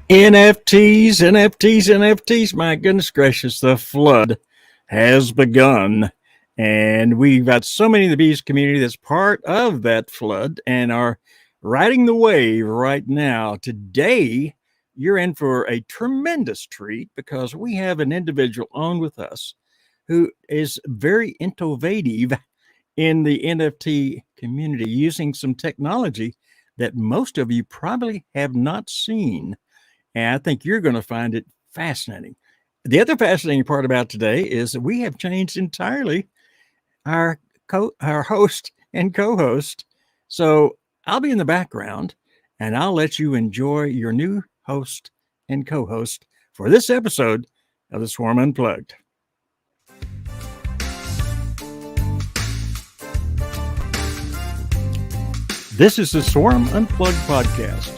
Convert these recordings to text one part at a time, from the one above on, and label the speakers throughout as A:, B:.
A: NFTs. My goodness gracious, the flood has begun. And we've got so many of the bees community that's part of that flood and are riding the wave right now. Today, you're in for a tremendous treat because we have an individual on with us who is very innovative in the NFT community using some technology that most of you probably have not seen. And I think you're going to find it fascinating. The other fascinating part about today is that we have changed entirely our host and co-host. So I'll be in the background and I'll let you enjoy your new host and co-host for this episode of the Swarm Unplugged. This is the Swarm Unplugged podcast,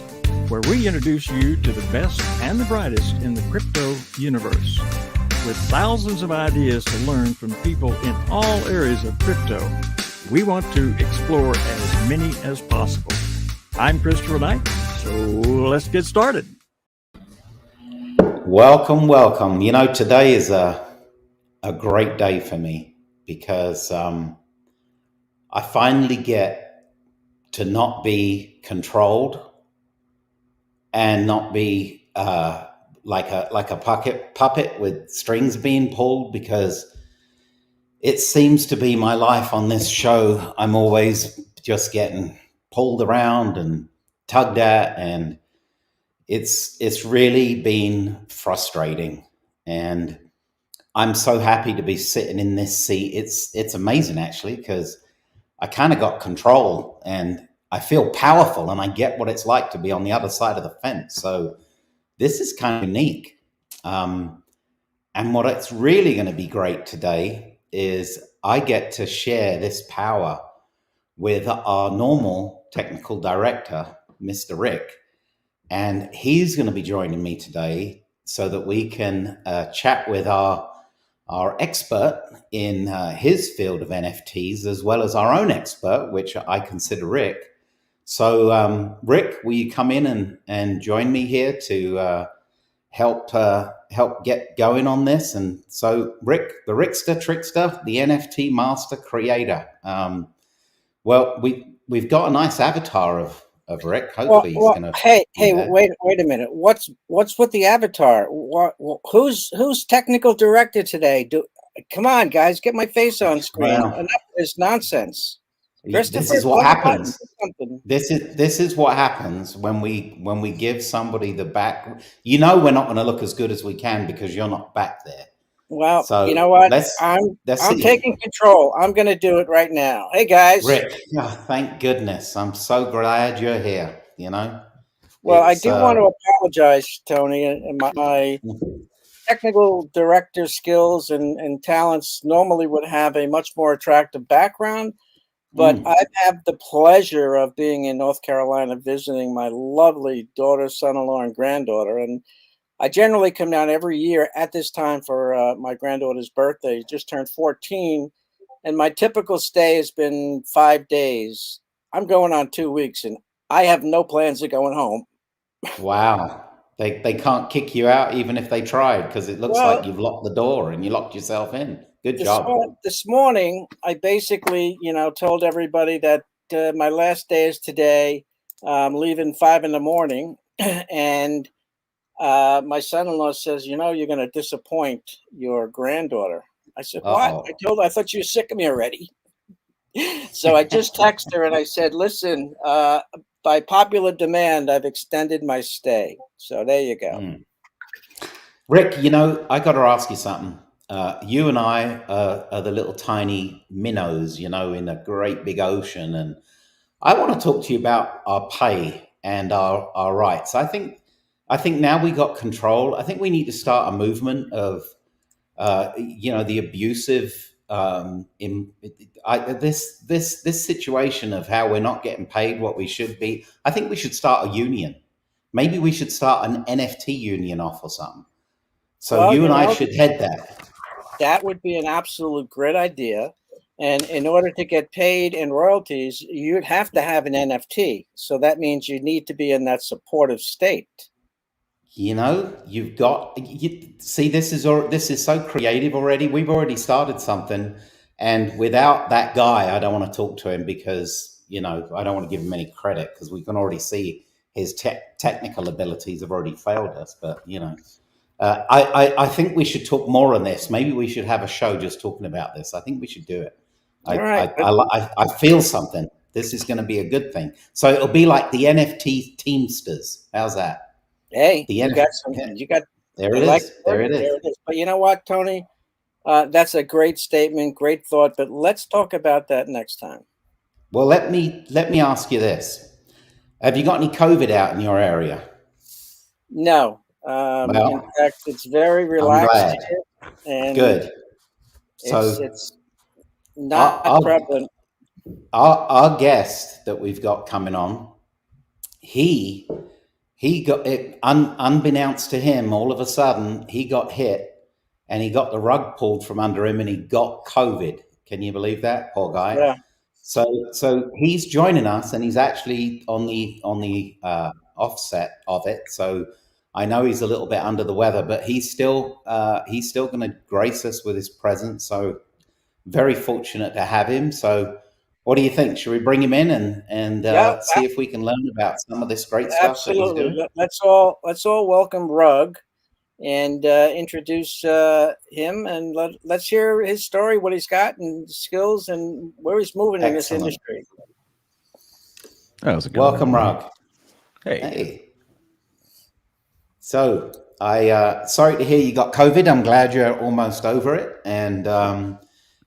A: where we introduce you to the best and the brightest in the crypto universe. With thousands of ideas to learn from people in all areas of crypto, we want to explore as many as possible. I'm Christopher Knight, so let's get started.
B: Welcome. You know, today is a great day for me because I finally get to not be controlled and not be like a puppet with strings being pulled, because it seems to be my life on this show. I'm always just getting pulled around and tugged at, and it's really been frustrating. And I'm so happy to be sitting in this seat. It's amazing, actually, because I kind of got control and I feel powerful and I get what it's like to be on the other side of the fence. So this is kind of unique. And what it's really going to be great today is I get to share this power with our normal technical director, Mr. Rick. And he's going to be joining me today so that we can chat with our expert in his field of NFTs, as well as our own expert, which I consider Rick. So, Rick, will you come in and join me here to help get going on this? And so, Rick, the Rickster Trickster, the NFT master creator. Well, we've got a nice avatar of Rick. Hopefully, he's going to.
C: Hey, wait a minute. What's with the avatar? Who's technical director today? Come on, guys, get my face on screen. Enough of this nonsense.
B: This is what happens. This is what happens when we give somebody the back. You know, we're not going to look as good as we can because you're not back there.
C: Well, so you know what? I'm taking control. I'm going to do it right now. Hey, guys.
B: Rick, thank goodness. I'm so glad you're here, you know.
C: Well, I do want to apologize, Tony, and my technical director skills and talents normally would have a much more attractive background. But I have the pleasure of being in North Carolina visiting my lovely daughter, son-in-law, and granddaughter. And I generally come down every year at this time for my granddaughter's birthday. She just turned 14. And my typical stay has been 5 days. I'm going on 2 weeks, and I have no plans of going home.
B: Wow. They can't kick you out even if they tried, because it looks like you've locked the door and you locked yourself in. Good job.
C: This morning, I basically, told everybody that my last day is today. I'm leaving 5 a.m. And my son-in-law says, you're going to disappoint your granddaughter. I said, what? I thought you were sick of me already. So I just texted her and I said, listen, by popular demand, I've extended my stay. So there you go.
B: Rick, I got to ask you something. You and I are the little tiny minnows, in a great big ocean. And I want to talk to you about our pay and our rights. I think now we got control. I think we need to start a movement of, the abusive, this situation of how we're not getting paid what we should be. I think we should start a union. Maybe we should start an NFT union off or something. So you and I should head that.
C: That would be an absolute great idea. And in order to get paid in royalties, you'd have to have an NFT. So that means you need to be in that supportive state.
B: you've got see, this is so creative already. We've already started something, and without that guy, I don't want to talk to him because I don't want to give him any credit because we can already see his technical abilities have already failed us. But I think we should talk more on this. Maybe we should have a show just talking about this. I think we should do it.
C: All right.
B: I feel something. This is going to be a good thing. So it'll be like the NFT Teamsters. How's that?
C: Hey,
B: The
C: you got some. You got.
B: There it is. There it is.
C: There it is. But you know what, Tony? That's a great statement, great thought. But let's talk about that next time.
B: Well, let me ask you this: have you got any COVID out in your area?
C: No.
B: Well,
C: in fact, it's very relaxed.
B: I'm glad.
C: And
B: good. So
C: it's not prevalent.
B: Our guest that we've got coming on, he got it unbeknownst to him. All of a sudden, he got hit, and he got the rug pulled from under him, and he got COVID. Can you believe that, poor guy?
C: Yeah.
B: So he's joining us, and he's actually on the offset of it. So I know he's a little bit under the weather, but he's still going to grace us with his presence. So very fortunate to have him. So what do you think? Should we bring him in and see if we can learn about some of this great stuff that he's doing?
C: Let's all welcome Rug and introduce him, and let's hear his story, what he's got, and skills, and where he's moving in this industry.
B: Welcome, Rug.
A: Hey.
B: So sorry to hear you got COVID. I'm glad you're almost over it, and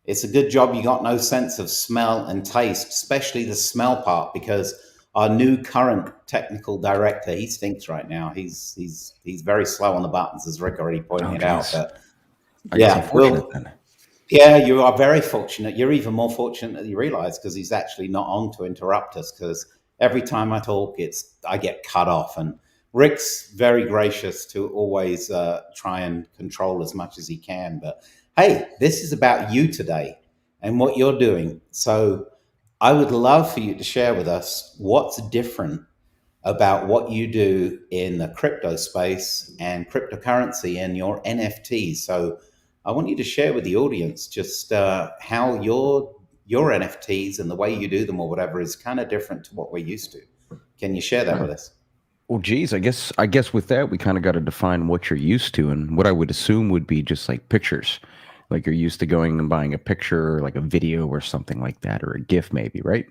B: it's a good job you got no sense of smell and taste, especially the smell part, because our new current technical director, he stinks right now. He's very slow on the buttons, as Rick already pointed out. But yeah, you are very fortunate. You're even more fortunate than you realize, because he's actually not on to interrupt us, because every time I talk, I get cut off. And Rick's very gracious to always try and control as much as he can. But hey, this is about you today and what you're doing. So I would love for you to share with us what's different about what you do in the crypto space and cryptocurrency and your NFTs. So I want you to share with the audience just how your NFTs and the way you do them or whatever is kind of different to what we're used to. Can you share that with us?
D: Well, geez, I guess with that, we kind of got to define what you're used to, and what I would assume would be just like pictures. Like you're used to going and buying a picture, or like a video or something like that, or a GIF maybe, right?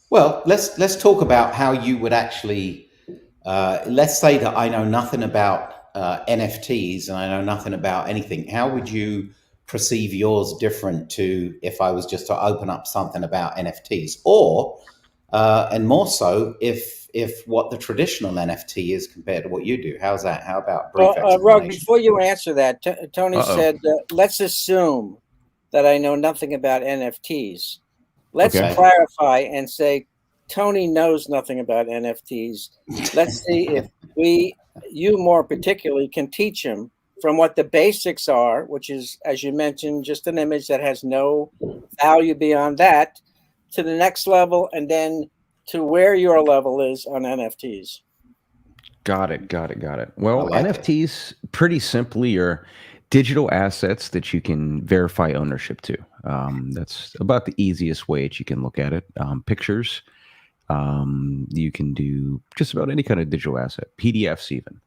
B: Well, let's talk about how you would actually, let's say that I know nothing about NFTs and I know nothing about anything. How would you perceive yours different to if I was just to open up something about NFTs? Or, and more so, if what the traditional NFT is compared to what you do? How's that? How about brief explanation?
C: Rug, before you answer that, Tony said, let's assume that I know nothing about NFTs. Let's clarify and say Tony knows nothing about NFTs. Let's see if you more particularly can teach him from what the basics are, which is, as you mentioned, just an image that has no value beyond that, to the next level, and then to where your level is on NFTs.
D: Got it. Well, NFTs, pretty simply, are digital assets that you can verify ownership to. That's about the easiest way that you can look at it. Pictures, you can do just about any kind of digital asset, PDFs even.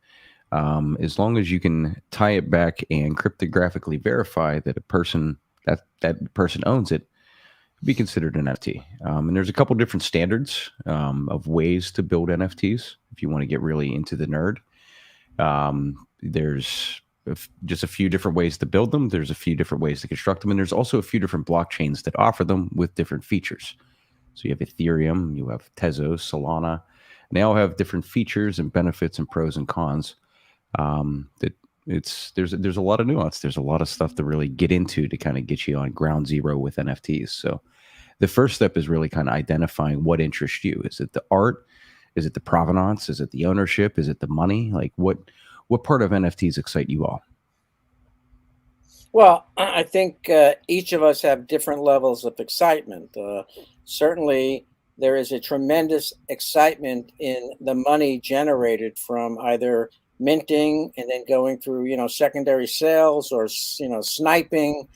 D: As long as you can tie it back and cryptographically verify that that person owns it, be considered an NFT. And there's a couple different standards of ways to build NFTs if you want to get really into the nerd. There's just a few different ways to build them. There's a few different ways to construct them. And there's also a few different blockchains that offer them with different features. So you have Ethereum, you have Tezos, Solana, and they all have different features and benefits and pros and cons. There's a lot of nuance. There's a lot of stuff to really get into to kind of get you on ground zero with NFTs. So the first step is really kind of identifying what interests you. Is it the art? Is it the provenance? Is it the ownership? Is it the money? Like what part of NFTs excite you all?
C: Well, I think each of us have different levels of excitement. Certainly, there is a tremendous excitement in the money generated from either minting and then going through, secondary sales or, sniping,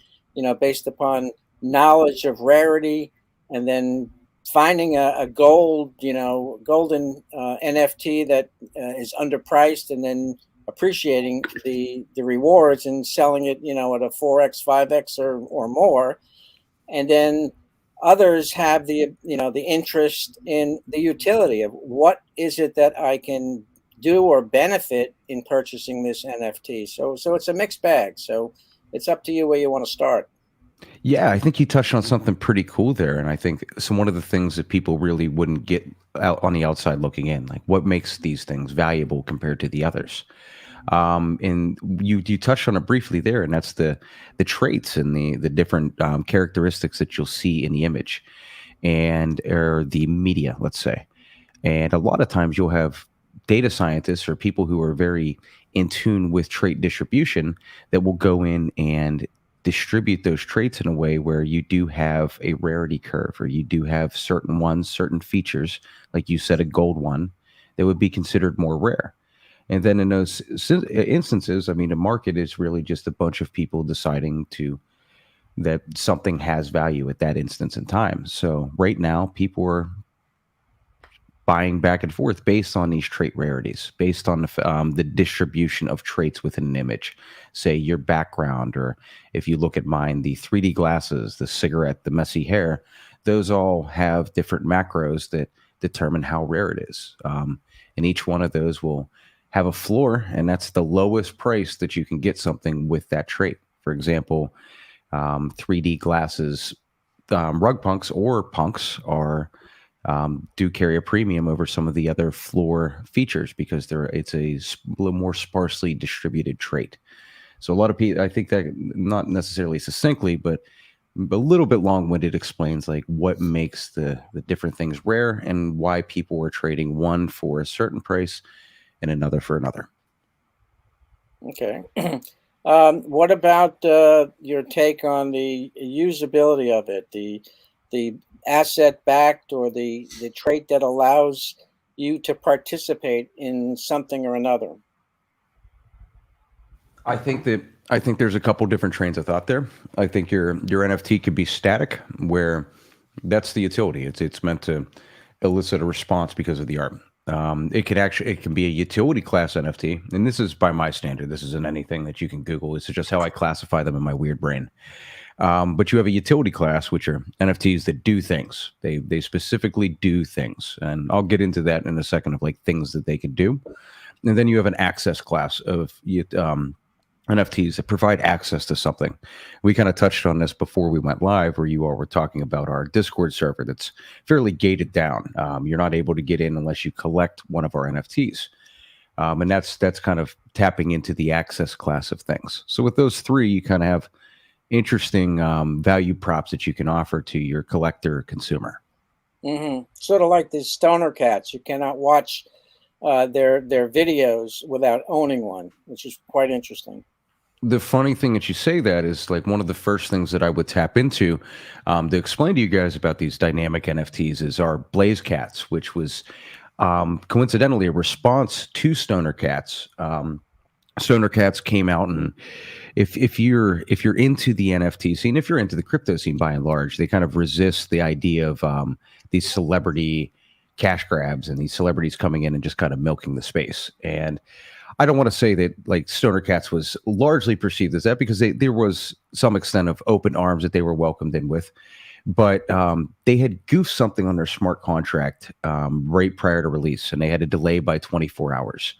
C: based upon knowledge of rarity, and then finding a golden NFT that is underpriced, and then appreciating the rewards and selling it, at a 4x, 5x or more. And then others have the interest in the utility of what is it that I can do or benefit in purchasing this NFT. So it's a mixed bag. So it's up to you where you want to start.
D: Yeah, I think you touched on something pretty cool there. And I think one of the things that people really wouldn't get out on the outside looking in, like what makes these things valuable compared to the others. And you touched on it briefly there, and that's the traits and the different characteristics that you'll see in the image or the media, let's say. And a lot of times you'll have data scientists or people who are very in tune with trait distribution that will go in and distribute those traits in a way where you do have a rarity curve, or you do have certain features, like you said, a gold one, that would be considered more rare. And then in those instances, I mean, the market is really just a bunch of people deciding that something has value at that instance in time. So right now, people are buying back and forth based on these trait rarities, based on the distribution of traits within an image. Say your background, or if you look at mine, the 3D glasses, the cigarette, the messy hair, those all have different macros that determine how rare it is. And each one of those will have a floor, and that's the lowest price that you can get something with that trait. For example, 3D glasses, rug punks or punks do carry a premium over some of the other floor features because it's a little more sparsely distributed trait. So a lot of people, I think that not necessarily succinctly, but a little bit long-winded, explains like what makes the different things rare and why people are trading one for a certain price and another for another.
C: Okay. What about your take on the usability of it, the asset backed, or the trait that allows you to participate in something or another?
D: I think there's a couple different trains of thought there. I think your NFT could be static, where that's the utility. It's meant to elicit a response because of the art. It can be a utility class NFT, and this is by my standard. This isn't anything that you can Google. This is just how I classify them in my weird brain. But you have a utility class, which are NFTs that do things. They specifically do things, and I'll get into that in a second of like things that they can do. And then you have an access class of NFTs that provide access to something. We kind of touched on this before we went live, where you all were talking about our Discord server that's fairly gated down. You're not able to get in unless you collect one of our NFTs. And that's kind of tapping into the access class of things. So with those three, you kind of have interesting value props that you can offer to your collector consumer.
C: Mm-hmm. Sort of like the stoner cats. You cannot watch their videos without owning one, which is quite interesting.
D: The funny thing that you say that is like one of the first things that I would tap into to explain to you guys about these dynamic NFTs is our Blaze Cats, which was coincidentally a response to Stoner Cats. Stoner Cats came out, and if you're into the NFT scene, if you're into the crypto scene by and large, they kind of resist the idea of these celebrity cash grabs and these celebrities coming in and just kind of milking the space. And I don't want to say that like Stoner Cats was largely perceived as that, because there was some extent of open arms that they were welcomed in with, but they had goofed something on their smart contract right prior to release, and they had a delay by 24 hours.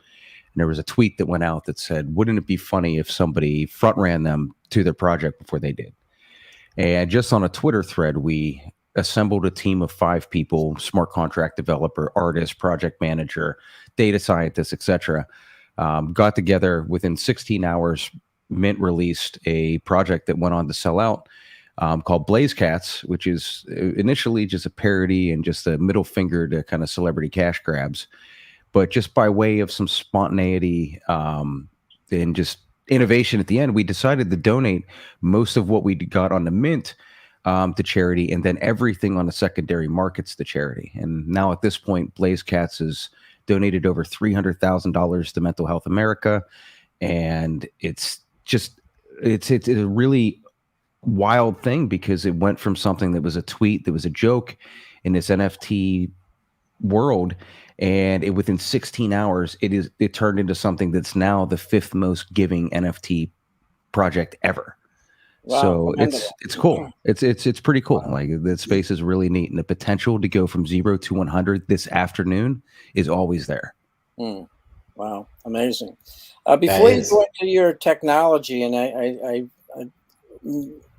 D: And there was a tweet that went out that said, wouldn't it be funny if somebody front ran them to their project before they did? And just on a Twitter thread, we assembled a team of 5 people: smart contract developer, artist, project manager, data scientist, etc. Got together within 16 hours. Mint released a project that went on to sell out called Blaze Cats, which is initially just a parody and just a middle finger to kind of celebrity cash grabs. But just by way of some spontaneity and just innovation at the end, we decided to donate most of what we got on the mint to charity, and then everything on the secondary markets to charity. And now at this point, Blaze Cats is donated over $300,000 to Mental Health America. And it's a really wild thing because it went from something that was a tweet, that was a joke in this NFT world, and within 16 hours, it turned into something that's now the 5th most giving NFT project ever.
C: Wow,
D: so it's cool. It's pretty cool. Like, the space is really neat, and the potential to go from 0 to 100 this afternoon is always there.
C: Wow, amazing. Before you go into your technology, and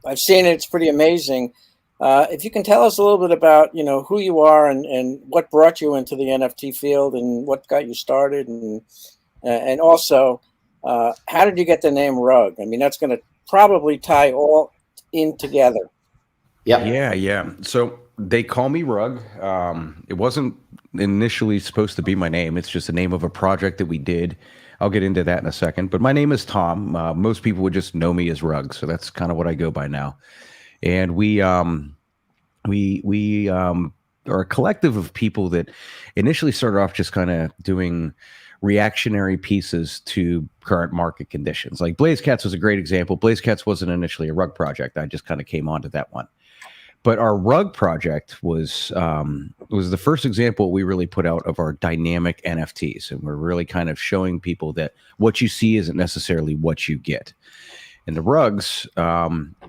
C: I've seen it, it's pretty amazing. If you can tell us a little bit about, who you are and what brought you into the NFT field and what got you started, and also how did you get the name Rug? I mean, that's going to probably tie all in together.
D: Yeah. So they call me Rug. It wasn't initially supposed to be my name. It's just the name of a project that we did. I'll get into that in a second. But my name is Tom. Most people would just know me as Rug, so that's kind of what I go by now. And we are a collective of people that initially started off just kind of doing reactionary pieces to current market conditions. Like Blaze Cats was a great example. Blaze Cats wasn't initially a rug project. I just kind of came onto that one. But our rug project was the first example we really put out of our dynamic NFTs. And we're really kind of showing people that what you see isn't necessarily what you get. And the rugs,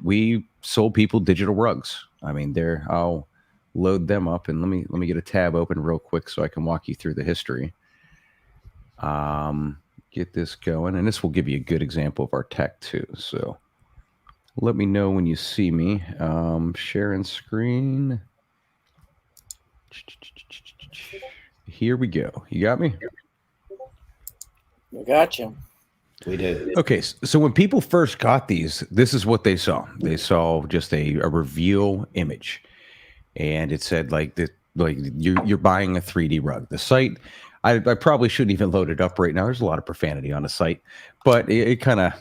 D: we sold people digital rugs. I mean, I'll load them up, and let me get a tab open real quick so I can walk you through the history. Get this going, and this will give you a good example of our tech too. So let me know when you see me. Sharing screen. Here we go. You got me?
C: I got you.
B: We did.
D: Okay, so when people first got these, this is what they saw. They saw just a reveal image, and it said like you're buying a 3D rug. The site, I probably shouldn't even load it up right now. There's a lot of profanity on the site, but it kind of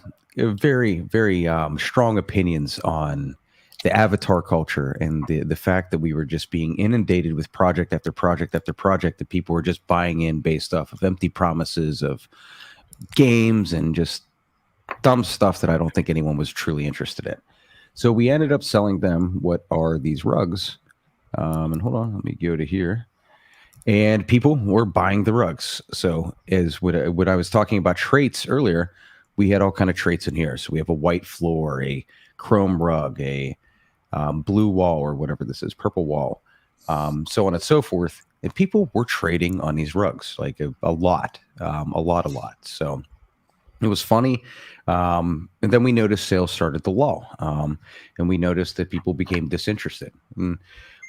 D: very, very strong opinions on the avatar culture and the fact that we were just being inundated with project after project after project that people were just buying in based off of empty promises of games and just dumb stuff that I don't think anyone was truly interested in. So we ended up selling them what are these rugs. And hold on, let me go to here. And people were buying the rugs. So as what I was talking about traits earlier, we had all kind of traits in here. So we have a white floor, a chrome rug, a blue wall, or whatever this is, purple wall, so on and so forth. And people were trading on these rugs, like a lot. So it was funny. And then we noticed sales started to lull. And we noticed that people became disinterested. And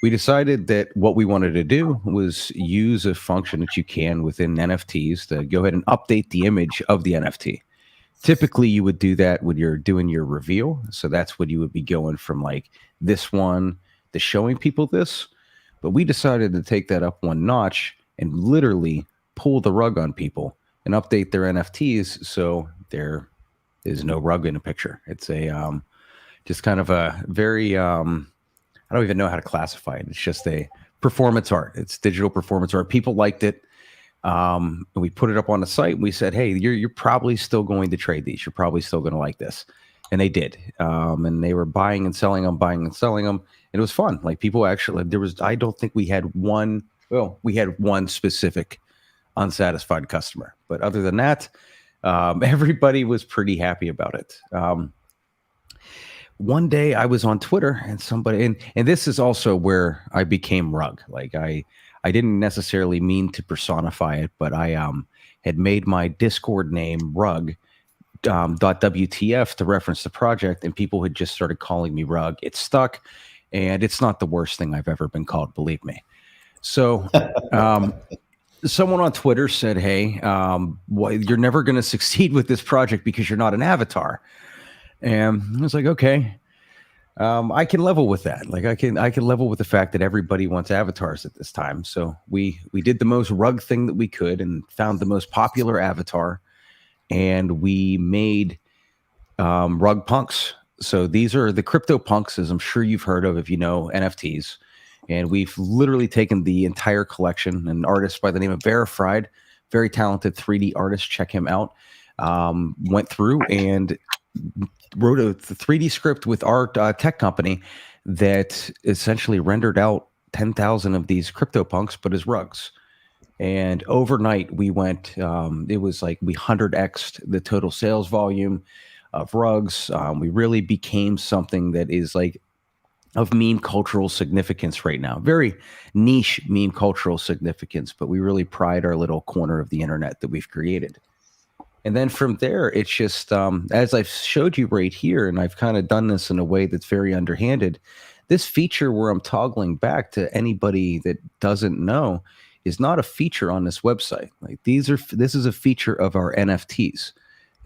D: we decided that what we wanted to do was use a function that you can within NFTs to go ahead and update the image of the NFT. Typically, you would do that when you're doing your reveal. So that's what you would be going from, like this one to showing people this. But we decided to take that up one notch and literally pull the rug on people and update their NFTs so there is no rug in a picture. It's a just kind of a very I don't even know how to classify it. It's just a performance art. It's digital performance art. People liked it. And we put it up on the site. And we said, hey, you're probably still going to trade these. You're probably still going to like this. And they did. And they were buying and selling them. And it was fun. Like, people actually, I don't think we had one specific unsatisfied customer. But other than that, everybody was pretty happy about it. One day I was on Twitter and somebody, and this is also where I became Rug. Like, I didn't necessarily mean to personify it, but I had made my Discord name Rug .wtf to reference the project, and people had just started calling me Rug. It stuck, and it's not the worst thing I've ever been called, believe me. So someone on Twitter said, hey, you're never going to succeed with this project because you're not an avatar. And I was like, okay, I can level with that. Like, I can level with the fact that everybody wants avatars at this time. So we did the most Rug thing that we could and found the most popular avatar, and we made Rug punks. So these are the crypto punks, as I'm sure you've heard of if you know NFTs. And we've literally taken the entire collection. An artist by the name of Verified, very talented 3D artist, check him out, went through and wrote a 3D script with our tech company that essentially rendered out 10,000 of these CryptoPunks, but as rugs. And overnight, we went, it was like we 100x'd the total sales volume of rugs. We really became something that is like of meme cultural significance right now. Very niche meme cultural significance, but we really pride our little corner of the internet that we've created. And then from there, it's just, as I've showed you right here, and I've kind of done this in a way that's very underhanded, this feature where I'm toggling back to anybody that doesn't know is not a feature on this website. Like this is a feature of our NFTs.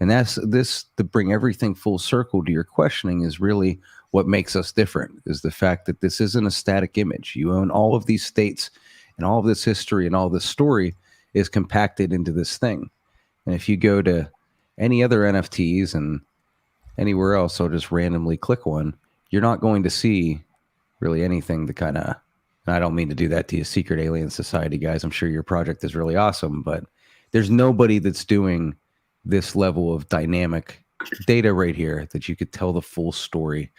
D: And that's this, to bring everything full circle to your questioning, is really what makes us different, is the fact that this isn't a static image. You own all of these states, and all of this history and all this story is compacted into this thing. And if you go to any other NFTs and anywhere else, I'll just randomly click one, you're not going to see really anything to kind of, and I don't mean to do that to you, Secret Alien Society guys. I'm sure your project is really awesome, but there's nobody that's doing this level of dynamic data right here that you could tell the full story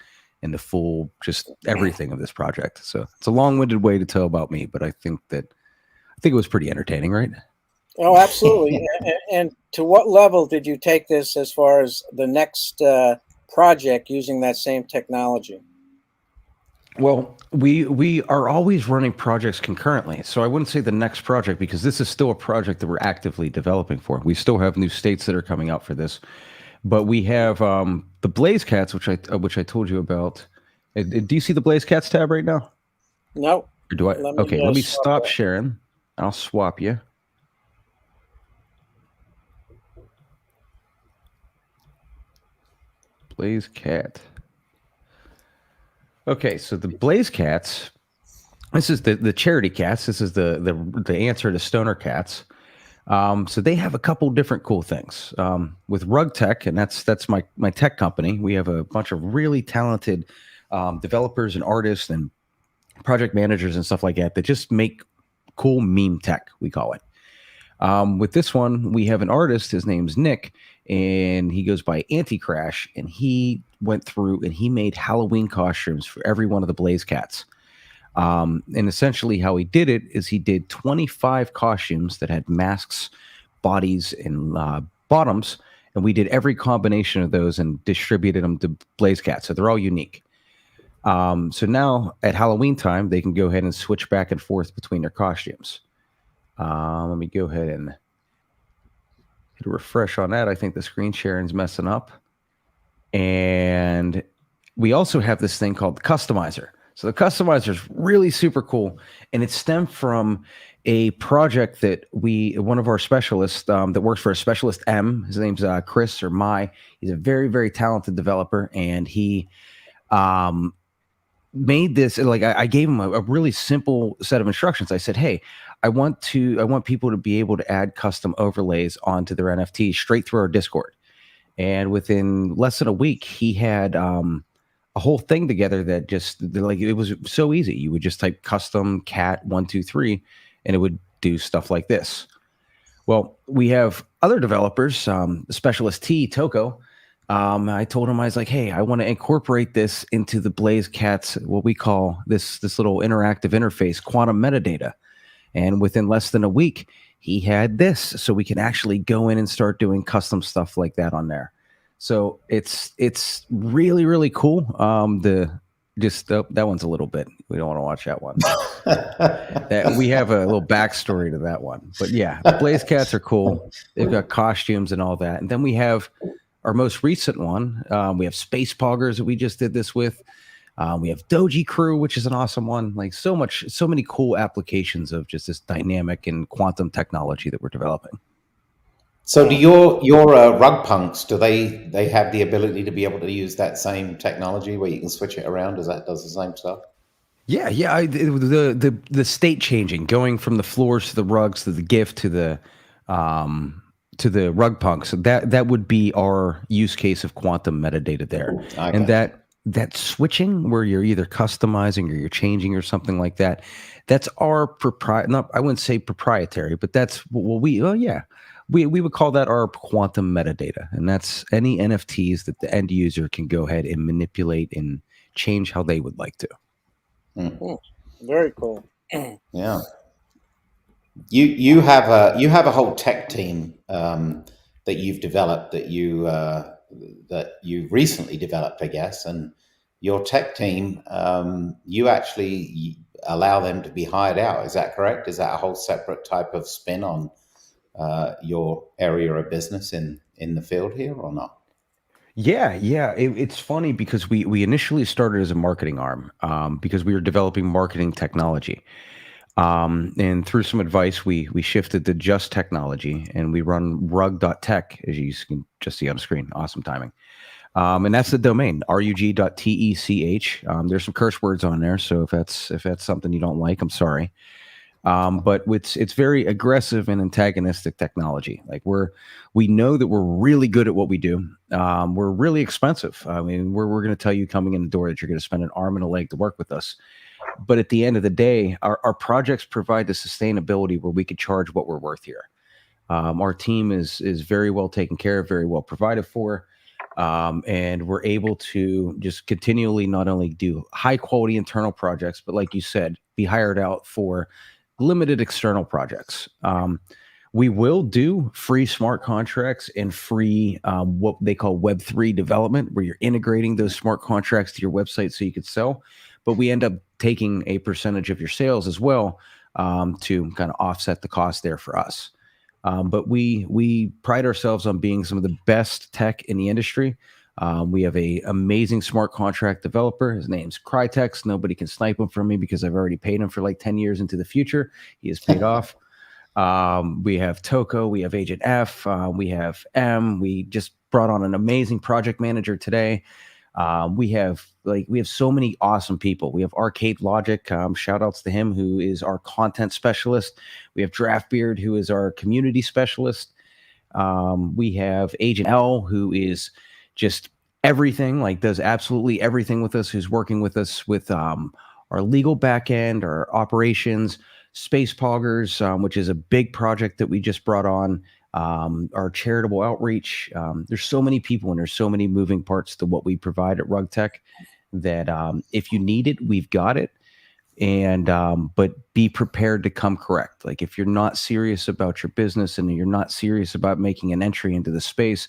D: and the full just everything of this project. So it's a long-winded way to tell about me, but I think it was pretty entertaining, right?
C: Oh, absolutely. And to what level did you take this as far as the next project using that same technology?
D: Well, we are always running projects concurrently. So I wouldn't say the next project, because this is still a project that we're actively developing for. We still have new states that are coming out for this. But we have the Blaze Cats, which I told you about. Do you see the Blaze Cats tab right now?
C: No.
D: Or do I? Let me stop sharing. I'll swap you. Blaze Cat. Okay, so the Blaze Cats. This is the charity cats. This is the answer to stoner cats. So they have a couple different cool things with Rug Tech, and that's my tech company. We have a bunch of really talented developers and artists and project managers and stuff like that just make cool meme tech, we call it. With this one, we have an artist. His name's Nick, and he goes by Anti-Crash, and he went through and he made Halloween costumes for every one of the Blaze Cats. And essentially how he did it is he did 25 costumes that had masks, bodies, and bottoms, and we did every combination of those and distributed them to Blaze Cats. So they're all unique. So now at Halloween time, they can go ahead and switch back and forth between their costumes. Let me go ahead and hit a refresh on that. I think the screen sharing's messing up. And we also have this thing called the Customizer. So the Customizer is really super cool, and it stemmed from a project that one of our specialists that works for a specialist M, his name's Chris or Mai. He's a very, very talented developer, and he made this, like I gave him a really simple set of instructions. I said, hey, I want people to be able to add custom overlays onto their NFTs straight through our Discord. And within less than a week, he had a whole thing together that just like, it was so easy. You would just type custom cat 123 and it would do stuff like this. Well, we have other developers, Specialist T, Toko. I told him, I was like, hey, I want to incorporate this into the Blaze Cats, what we call this little interactive interface, quantum metadata. And within less than a week, he had this, so we can actually go in and start doing custom stuff like that on there. So it's really, really cool. That one's a little bit. We don't want to watch that one. We have a little backstory to that one. But yeah, the Blaze Cats are cool. They've got costumes and all that. And then we have our most recent one. We have Space Poggers that we just did this with. We have Doji Crew, which is an awesome one. Like so many cool applications of just this dynamic and quantum technology that we're developing.
B: So do your rug punks, do they have the ability to be able to use that same technology where you can switch it around? Does the same stuff?
D: Yeah. The state changing, going from the floors to the rugs to the GIF to the rug punks. That would be our use case of quantum metadata there. Okay. And that switching where you're either customizing or you're changing or something like that, that's our I wouldn't say proprietary, but that's what we, we would call that our quantum metadata. And that's any NFTs that the end user can go ahead and manipulate and change how they would like to.
C: Very cool.
B: Yeah. You have a whole tech team that you've developed that you recently developed, I guess, and your tech team, you actually allow them to be hired out. Is that correct? Is that a whole separate type of spin on your area of business in the field here, or not?
D: Yeah. It's funny because we initially started as a marketing arm because we were developing marketing technology. And through some advice, we shifted to just technology, and we run rug.tech, as you can just see on the screen. Awesome timing. And that's the domain, rug.tech. There's some curse words on there, so if that's something you don't like, I'm sorry. But it's very aggressive and antagonistic technology. Like we know that we're really good at what we do. We're really expensive. I mean, we're going to tell you coming in the door that you're going to spend an arm and a leg to work with us. But at the end of the day, our projects provide the sustainability where we could charge what we're worth here. Our team is very well taken care of, very well provided for. And we're able to just continually not only do high quality internal projects, but like you said, be hired out for limited external projects. We will do free smart contracts and free what they call Web3 development, where you're integrating those smart contracts to your website so you could sell. But we end up taking a percentage of your sales as well to kind of offset the cost there for us. But we pride ourselves on being some of the best tech in the industry. We have a amazing smart contract developer. His name's Crytex. Nobody can snipe him from me because I've already paid him for like 10 years into the future. He is paid off. We have Toko. We have Agent F. We have M. We just brought on an amazing project manager today. We have so many awesome people. We have Arcade Logic. Shout outs to him, who is our content specialist. We have Draftbeard, who is our community specialist. We have Agent L, who is just everything, like does absolutely everything with us, who's working with us with our legal backend, our operations, Space Poggers, which is a big project that we just brought on. Our charitable outreach. There's so many people and there's so many moving parts to what we provide at RugTech that if you need it, we've got it. And but be prepared to come correct. Like if you're not serious about your business and you're not serious about making an entry into the space,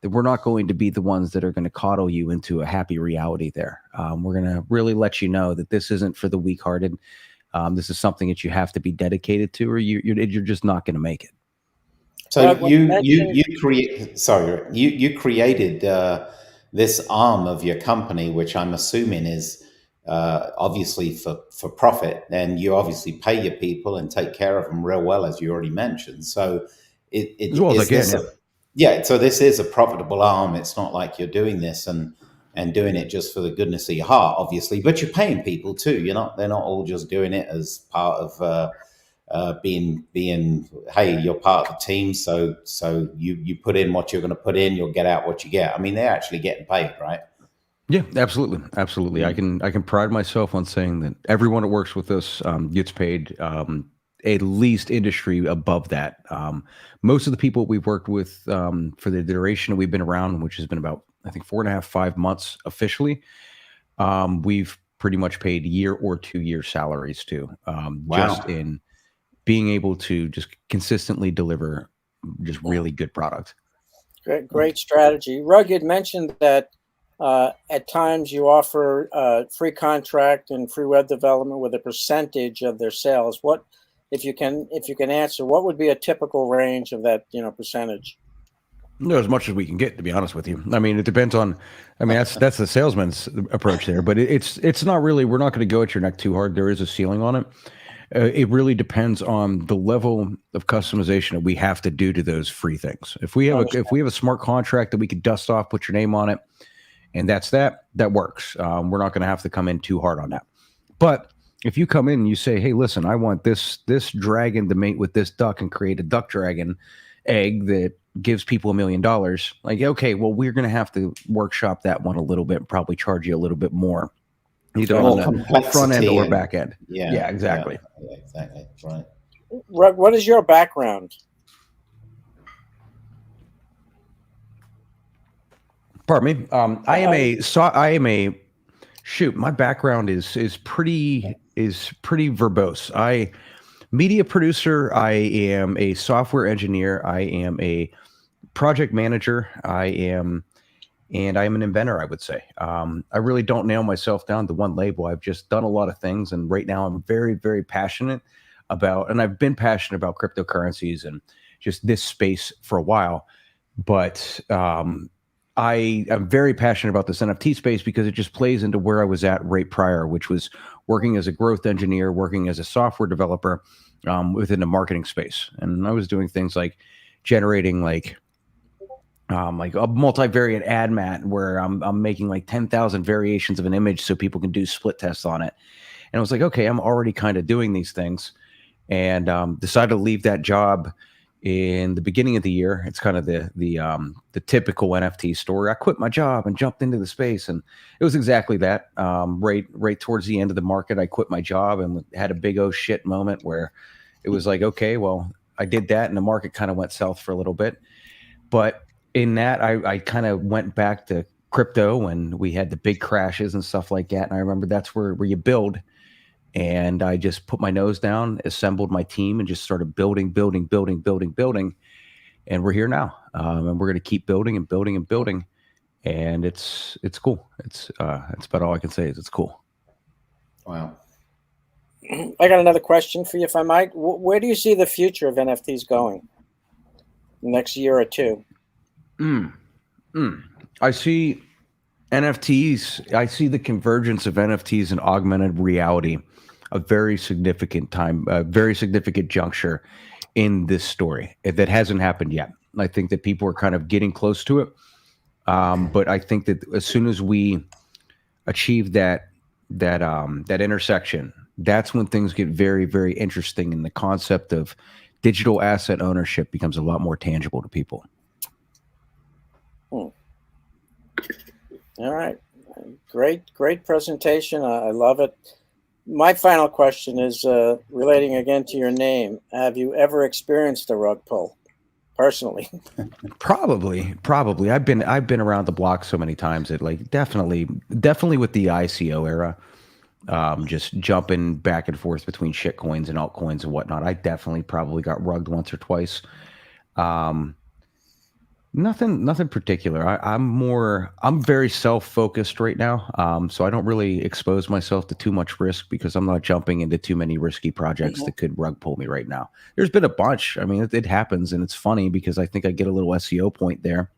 D: then we're not going to be the ones that are going to coddle you into a happy reality there. We're going to really let you know that this isn't for the weak-hearted. This is something that you have to be dedicated to, or you're just not going to make it.
B: So you created this arm of your company, which I'm assuming is obviously for profit, and you obviously pay your people and take care of them real well, as you already mentioned. So
D: as well as I can,
B: so this is a profitable arm. It's not like you're doing this and doing it just for the goodness of your heart, obviously, but you're paying people too. They're not all just doing it as part of being hey, you're part of the team, so you put in what you're going to put in, you'll get out what you get. I mean, they're actually getting paid, right?
D: Yeah, absolutely. Mm-hmm. I can pride myself on saying that everyone that works with us gets paid at least industry above that. Most of the people we've worked with for the duration that we've been around, which has been about, I think, 4.5, 5 months officially, we've pretty much paid year or 2 year salaries too. Wow. Just in being able to just consistently deliver just really good product.
C: Great strategy. Rugged mentioned that at times you offer free contract and free web development with a percentage of their sales. What, if you can answer, what would be a typical range of that, percentage?
D: No, as much as we can get, to be honest with you. I mean, it depends on, that's the salesman's approach there, but it's not really, we're not going to go at your neck too hard. There is a ceiling on it. It really depends on the level of customization that we have to do to those free things. If we have a smart contract that we could dust off, put your name on it, and that works. We're not going to have to come in too hard on that. But if you come in and you say, hey, listen, I want this dragon to mate with this duck and create a duck dragon, egg that gives people $1 million. Like, okay, well, we're going to have to workshop that one a little bit and probably charge you a little bit more, either on the front end or back end.
B: Yeah,
D: exactly.
B: Yeah, exactly. Right.
C: What is your background?
D: Pardon me. I am a shoot. My background is pretty verbose. Media producer. I am a software engineer. I am a project manager. And I am an inventor, I would say. I really don't nail myself down to one label. I've just done a lot of things. And right now I'm very, very passionate about, and I've been passionate about cryptocurrencies and just this space for a while. But I am very passionate about this NFT space because it just plays into where I was at right prior, which was working as a growth engineer, working as a software developer within the marketing space. And I was doing things like generating like a multivariate ad mat where I'm making like 10,000 variations of an image so people can do split tests on it. And I was like, okay, I'm already kind of doing these things, and decided to leave that job in the beginning of the year. It's kind of the typical NFT story. I quit my job and jumped into the space, and it was exactly that. Right towards the end of the market, I quit my job and had a big oh shit moment where it was like, okay, well, I did that, and the market kind of went south for a little bit. But in that, I kind of went back to crypto, and we had the big crashes and stuff like that. And I remember that's where you build. And I just put my nose down, assembled my team, and just started building. And we're here now. And we're going to keep building and building and building. And it's cool. It's about all I can say is it's cool.
B: Wow.
C: I got another question for you, if I might. Where do you see the future of NFTs going the next year or two?
D: I see NFTs. I see the convergence of NFTs and augmented reality. A very significant juncture in this story that hasn't happened yet. I think that people are kind of getting close to it. But I think that as soon as we achieve that intersection, that's when things get very, very interesting, and the concept of digital asset ownership becomes a lot more tangible to people.
C: All right. Great presentation. I love it. My final question is relating again to your name. Have you ever experienced a rug pull personally?
D: Probably. I've been around the block so many times that like definitely with the ICO era, just jumping back and forth between shit coins and altcoins and whatnot. I definitely probably got rugged once or twice. Nothing particular. I'm very self-focused right now. So I don't really expose myself to too much risk because I'm not jumping into too many risky projects that could rug pull me right now. There's been a bunch. I mean, it happens, and it's funny because I think I get a little SEO point there.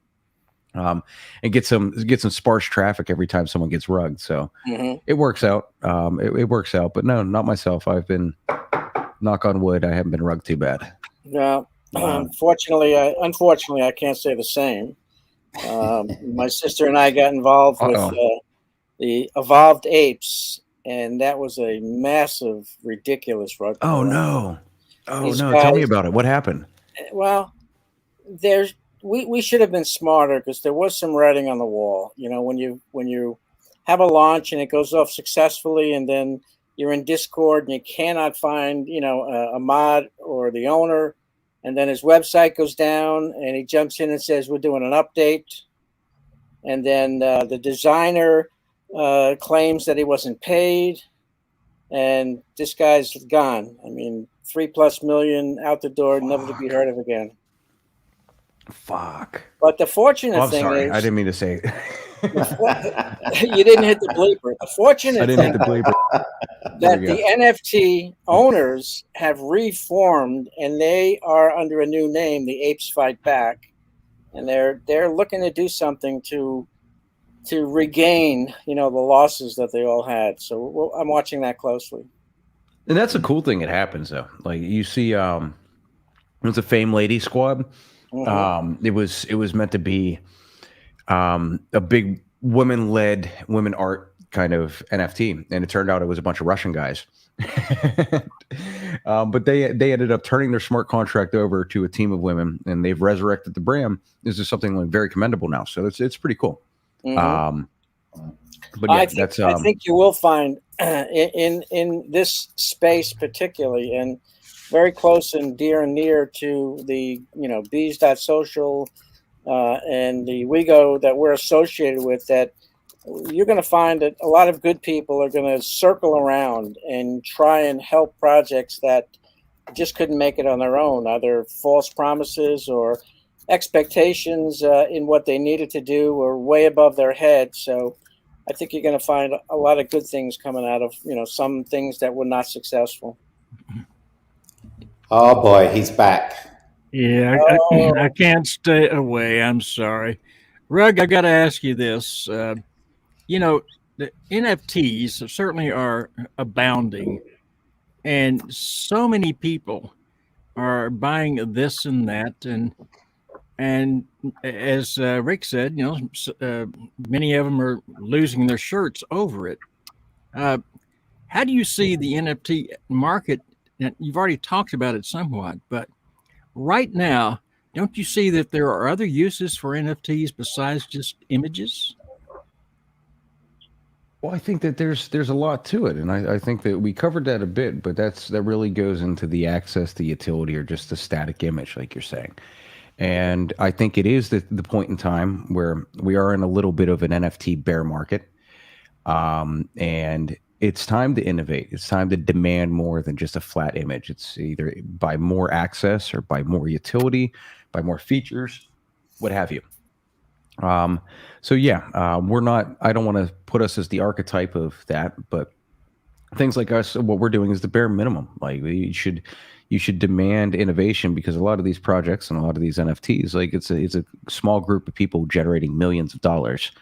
D: And get some sparse traffic every time someone gets rugged. So it works out. It works out, but no, not myself. I've been, knock on wood, I haven't been rugged too bad.
C: Yeah. Unfortunately, I can't say the same. My sister and I got involved with the evolved apes, and that was a massive, ridiculous rug pull.
D: Oh no! Tell me about it. What happened?
C: Well, we should have been smarter because there was some writing on the wall. You know, when you have a launch and it goes off successfully, and then you're in Discord and you cannot find a mod or the owner. And then his website goes down, and he jumps in and says, "We're doing an update." And then the designer claims that he wasn't paid, and this guy's gone. I mean, $3+ million out the door, never to be heard of again.
D: Fuck.
C: But the fortunate thing is,
D: I didn't mean to say.
C: You didn't hit the bleeper. The fortunate thing that the NFT owners have reformed, and they are under a new name, the Apes Fight Back, and they're looking to do something to regain the losses that they all had. So I'm watching that closely.
D: And that's a cool thing that happens though. Like you see, it was a Fame Lady Squad. It was meant to be a big women art kind of NFT, and it turned out it was a bunch of Russian guys. But they ended up turning their smart contract over to a team of women, and they've resurrected the brand. This is something like very commendable now. So it's pretty cool.
C: Mm-hmm.
D: But yeah,
C: I think you will find in this space particularly, and very close and dear and near to the bees.social and the WeGo that we're associated with, that you're going to find that a lot of good people are going to circle around and try and help projects that just couldn't make it on their own, either false promises or expectations in what they needed to do or way above their head. So I think you're going to find a lot of good things coming out of, some things that were not successful.
B: Oh boy, he's back.
A: Yeah, I can't stay away. I'm sorry. Rug, I got to ask you this. The NFTs certainly are abounding, and so many people are buying this and that, and as Rick said, many of them are losing their shirts over it. How do you see the NFT market? You've already talked about it somewhat, but right now, don't you see that there are other uses for NFTs besides just images?
D: Well, I think that there's a lot to it, and I think that we covered that a bit, but that really goes into the access, the utility, or just the static image, like you're saying. And I think it is the point in time where we are in a little bit of an NFT bear market, and it's time to innovate. It's time to demand more than just a flat image. It's either by more access or by more utility, by more features, what have you. So yeah, we're not, I don't want to put us as the archetype of that, but things like us, what we're doing is the bare minimum. Like you should demand innovation, because a lot of these projects and a lot of these NFTs, like it's a small group of people generating millions of dollars,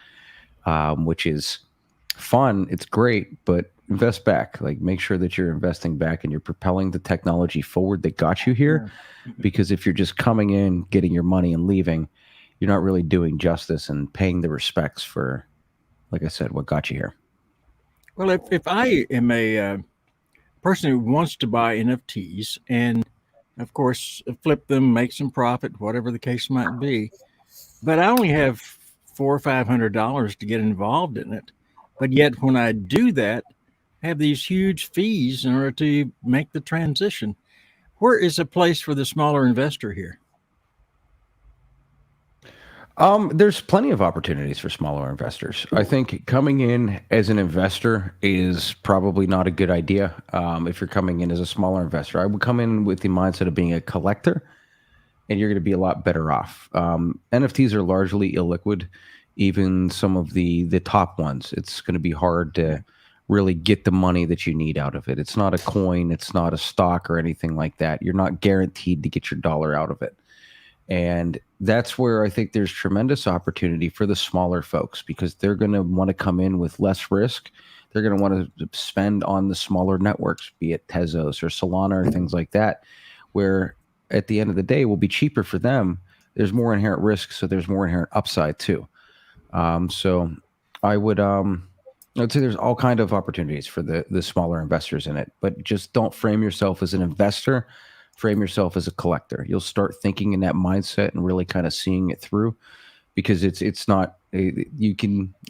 D: which is fun. It's great, but invest back. Like make sure that you're investing back and you're propelling the technology forward that got you here. Because if you're just coming in, getting your money and leaving, you're not really doing justice and paying the respects for, like I said, what got you here.
A: Well, if I am a person who wants to buy NFTs and, of course, flip them, make some profit, whatever the case might be, but I only have $400 or $500 to get involved in it. But yet, when I do that, I have these huge fees in order to make the transition. Where is a place for the smaller investor here?
D: There's plenty of opportunities for smaller investors. I think coming in as an investor is probably not a good idea. If you're coming in as a smaller investor, I would come in with the mindset of being a collector, and you're going to be a lot better off. NFTs are largely illiquid, even some of the top ones. It's going to be hard to really get the money that you need out of it. It's not a coin, it's not a stock or anything like that. You're not guaranteed to get your dollar out of it. And that's where I think there's tremendous opportunity for the smaller folks, because they're going to want to come in with less risk. They're going to want to spend on the smaller networks, be it Tezos or Solana or things like that, where at the end of the day will be cheaper for them. There's more inherent risk, so there's more inherent upside too. So I would I'd say there's all kind of opportunities for the smaller investors in it, but just don't frame yourself as an investor. Frame yourself as a collector. You'll start thinking in that mindset and really kind of seeing it through, because it's not, it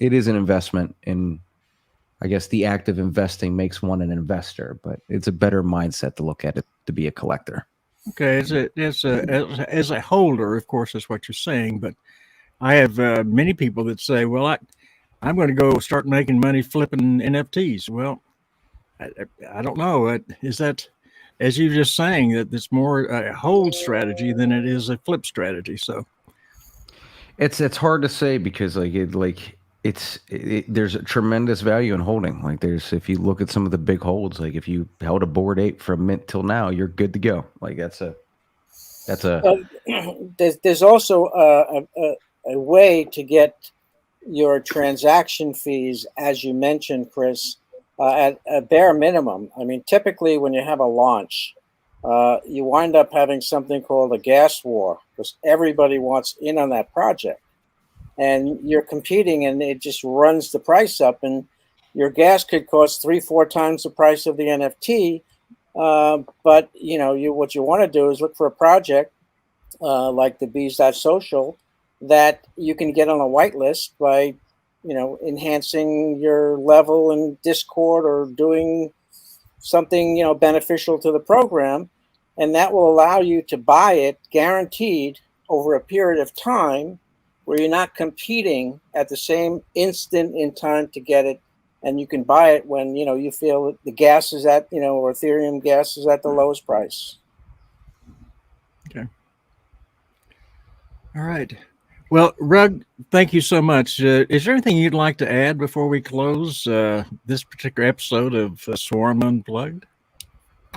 D: is an investment, and I guess the act of investing makes one an investor, but it's a better mindset to look at it to be a collector.
A: Okay, as a holder, of course, that's what you're saying, but I have many people that say, well, I'm going to go start making money flipping NFTs. Well, I don't know. Is that, as you're just saying, that it's more a hold strategy than it is a flip strategy? So
D: it's hard to say, because there's a tremendous value in holding. Like if you look at some of the big holds, like if you held a Bored Ape from mint till now, you're good to go. Like that's a
C: there's also a way to get your transaction fees, as you mentioned, Chris, at a bare minimum. I mean, typically when you have a launch, you wind up having something called a gas war, because everybody wants in on that project. And you're competing, and it just runs the price up. And your gas could cost 3-4 times the price of the NFT. But what you want to do is look for a project like the bees.social that you can get on a whitelist by enhancing your level in Discord or doing something beneficial to the program, and that will allow you to buy it guaranteed over a period of time where you're not competing at the same instant in time to get it, and you can buy it when you feel the gas is at or Ethereum gas is at the lowest price.
A: Okay. All right. Well, Rug, thank you so much. Is there anything you'd like to add before we close this particular episode of Swarm Unplugged?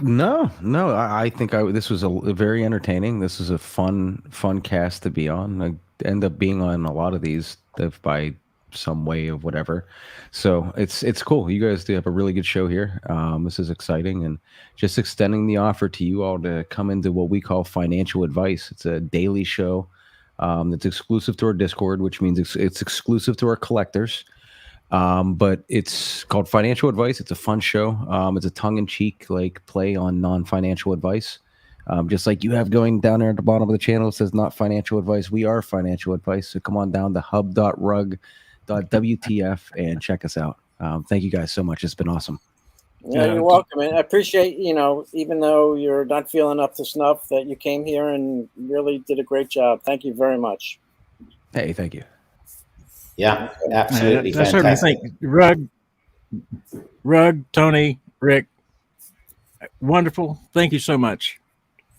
D: No. I think this was a very entertaining. This is a fun cast to be on. I end up being on a lot of these by some way of whatever. So it's cool. You guys do have a really good show here. This is exciting, and just extending the offer to you all to come into what we call financial advice. It's a daily show that's exclusive to our Discord, which means it's exclusive to our collectors. But it's called Financial Advice. It's a fun show. It's a tongue-in-cheek play on non-financial advice. Just like you have going down there at the bottom of the channel, it says not financial advice. We are financial advice. So come on down to hub.rug.wtf and check us out. Thank you guys so much. It's been awesome.
C: Yeah, you're welcome. And I appreciate, even though you're not feeling up to snuff, that you came here and really did a great job. Thank you very much.
D: Hey, thank you.
B: Yeah, absolutely.
A: I certainly think Rug, Tony, Rick, wonderful. Thank you so much.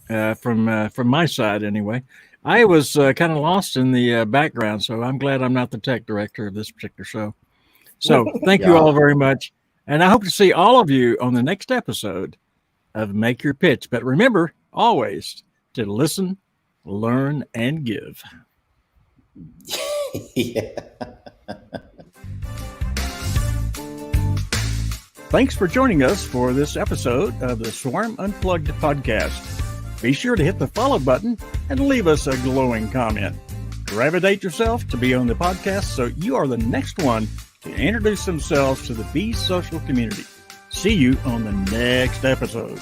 A: From my side, anyway. I was kind of lost in the background, so I'm glad I'm not the tech director of this particular show. So thank you all very much. And I hope to see all of you on the next episode of Make Your Pitch. But remember, always, to listen, learn, and give.
B: Yeah.
A: Thanks for joining us for this episode of the Swarm Unplugged podcast. Be sure to hit the follow button and leave us a glowing comment. Gravitate yourself to be on the podcast so you are the next one to introduce themselves to the Bee Social community. See you on the next episode.